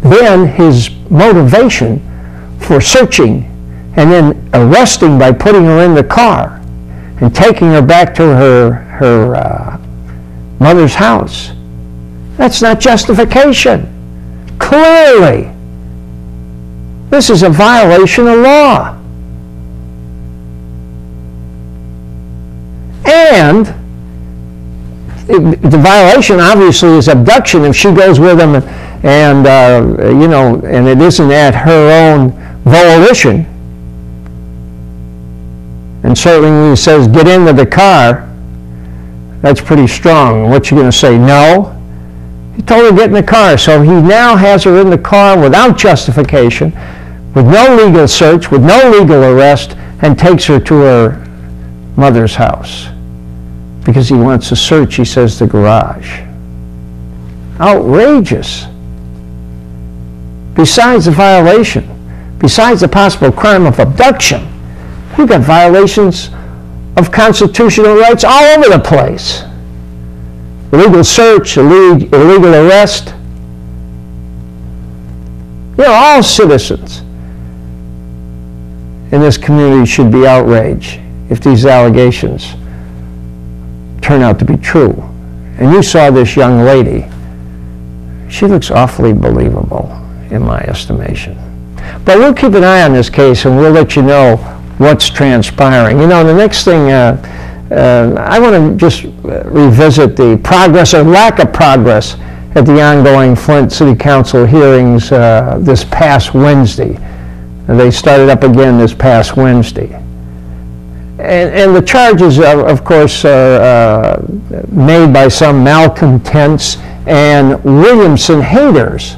then his motivation for searching and then arresting by putting her in the car and taking her back to her mother's house, that's not justification. Clearly, this is a violation of law. And the violation obviously is abduction if she goes with him and it isn't at her own volition. And certainly when he says, get into the car, that's pretty strong. What you going to say, no? He told her to get in the car. So he now has her in the car without justification, with no legal search, with no legal arrest, and takes her to her mother's house. Because he wants to search, he says, the garage. Outrageous. Besides the violation, besides the possible crime of abduction, we've got violations of constitutional rights all over the place. Illegal search, illegal arrest. All citizens in this community should be outraged if these allegations turn out to be true. And you saw this young lady. She looks awfully believable, in my estimation. But we'll keep an eye on this case, and we'll let you know what's transpiring. The next thing, I want to just revisit the progress or lack of progress at the ongoing Flint City Council hearings this past Wednesday. They started up again this past Wednesday. And the charges, of course, are made by some malcontents and Williamson haters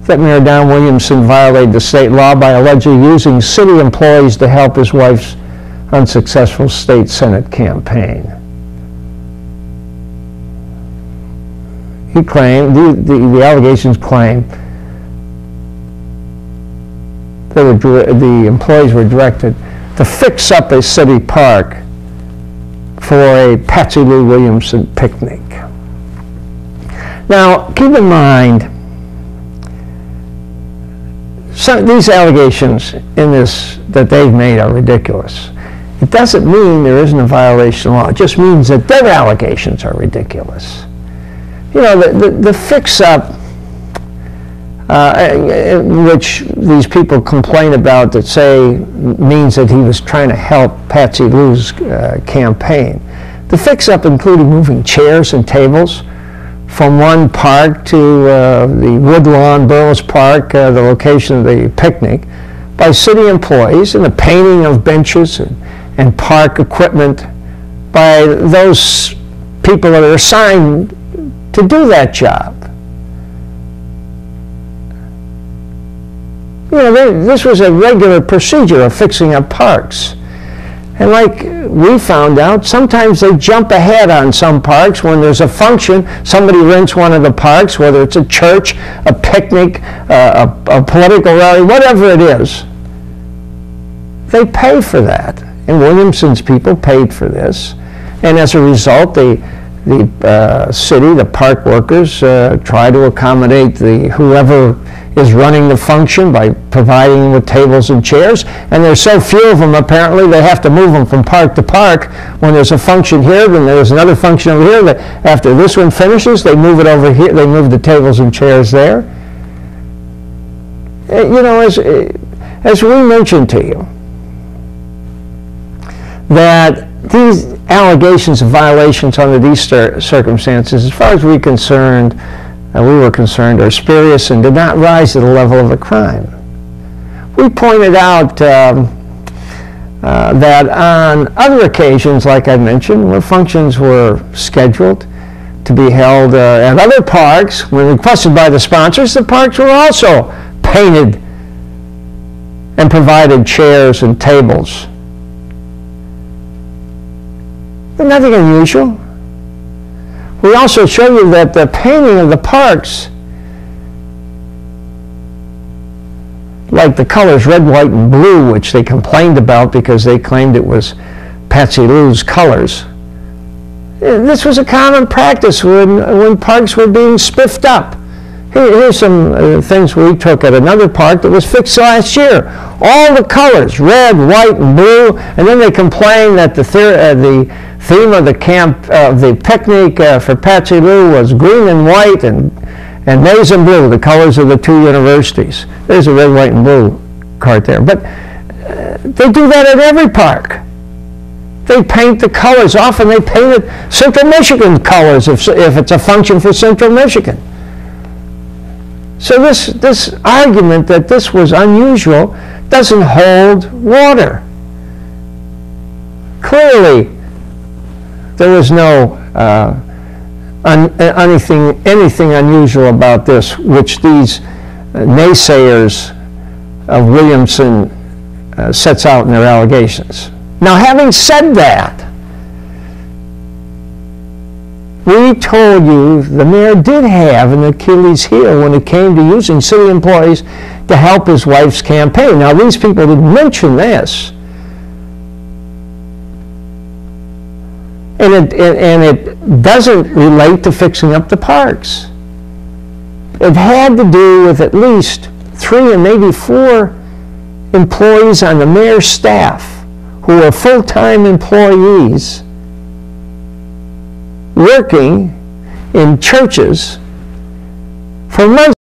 that Mayor Don Williamson violated the state law by allegedly using city employees to help his wife's unsuccessful state Senate campaign. He claimed, the allegations claim that the employees were directed to fix up a city park for a Patsy Lou Williamson picnic. Now, keep in mind, these allegations in this that they've made are ridiculous. It doesn't mean there isn't a violation of law. It just means that their allegations are ridiculous. The fix-up, which these people complain about that say means that he was trying to help Patsy Lou's campaign. The fix-up included moving chairs and tables from one park to the Woodlawn Burles Park, the location of the picnic, by city employees, and the painting of benches and park equipment by those people that are assigned to do that job. This was a regular procedure of fixing up parks. And like we found out, sometimes they jump ahead on some parks when there's a function. Somebody rents one of the parks, whether it's a church, a picnic, a political rally, whatever it is. They pay for that. And Williamson's people paid for this. And as a result, the city, the park workers, try to accommodate whoever is running the function by providing them with tables and chairs, and there's so few of them apparently they have to move them from park to park. When there's a function here, then there's another function over here, that after this one finishes, they move it over here, they move the tables and chairs there. As we mentioned to you, that these allegations of violations under these circumstances, as far as we were concerned, are spurious and did not rise to the level of a crime. We pointed out that on other occasions, like I mentioned, where functions were scheduled to be held at other parks, when requested by the sponsors, the parks were also painted and provided chairs and tables. But nothing unusual. We also show you that the painting of the parks, like the colors red, white, and blue, which they complained about because they claimed it was Patsy Lou's colors, this was a common practice when parks were being spiffed up. Here's some things we took at another park that was fixed last year. All the colors, red, white, and blue, and then they complained that the theme of the camp, the picnic for Patsy Lou was green and white and maize and blue, the colors of the two universities. There's a red, white, and blue cart there. But they do that at every park. They paint the colors. Often they painted Central Michigan colors if it's a function for Central Michigan. So this argument that this was unusual doesn't hold water. Clearly, there was no anything unusual about this, which these naysayers of Williamson sets out in their allegations. Now, having said that, we told you the mayor did have an Achilles heel when it came to using city employees to help his wife's campaign. Now, these people didn't mention this. And it doesn't relate to fixing up the parks. It had to do with at least 3 and maybe 4 employees on the mayor's staff who are full-time employees working in churches for months